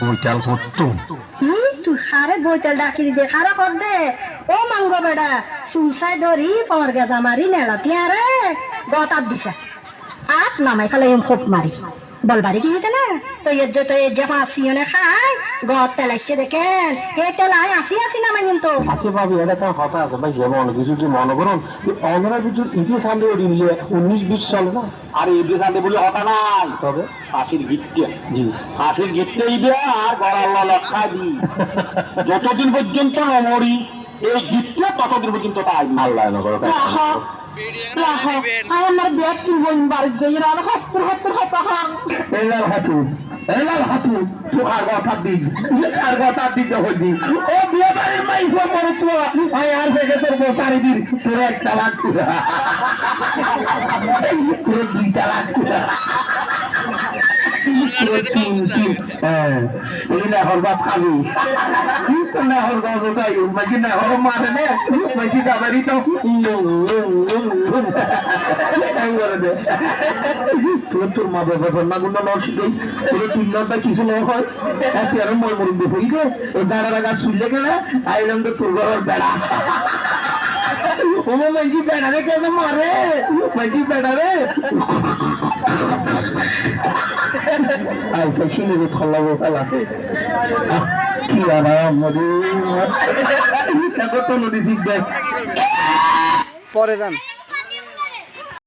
বইটাল করতো তুই খারে বইতেল ডাকিলি দে খারা কর দে ও মাঙ্গ বেড়া সুলসাই ধরি পর গেজা মারি নেলা তিয়ারে গতার দিছে আট নামাই ফেলে খুব মারি বলবারি কি হইতে না তো এর যে ফাঁসিও খাই গত তেলাইছে দেখেন এই তেলাই আসি নামাইন তো আছে ভাবি এটা একটা কথা আছে ভাই যেমন কিছু কি মনে করুন অন্যরা কিছু ইতিহাস আনতে নিলে 19-20 সালে না আর ইদ্রিস আনতে বলে হতা নাই তবে ফাঁসির গিটকে জি ফাঁসির গিটকেই দেয়া আর গড়াল্লা লক্ষা দি যতদিন পর্যন্ত নমরি এই গিটকে ততদিন পর্যন্ত তাই আল্লাহ নগর আমার ব্যাগ কিনবো বাড়ি যাই আর হাত্তর এলাল হাতুন আর কথা দিন হইনি ও বিয়ে বাড়ির মাইফো মরতো আই আর থেকে তোর বসারি দিন তোর একটা লাখ পুরো 2 লাখ হ্যাঁ তুমি না হরবা খাবি না হরবা যাই মাঝে না হর মারে না মাঝে যাবারই তো তোর মা বাবা না গুলো নশিকেই তোর 3 ঘন্টা কিছু না হয় এত আর মই মরুন দিয়ে ফেলি রে ওই দাঁড়ারা গাছ শুনলে কেনা আইলাম তো তোর ঘরের বেড়া ও মাঝি বেড়া রে কেন মারে মাঝি বেড়া রে আইসা শিলিগুড়ি খল্লাবো খেলাতে কি আরাম মরে নদী শিখবে পরে যান।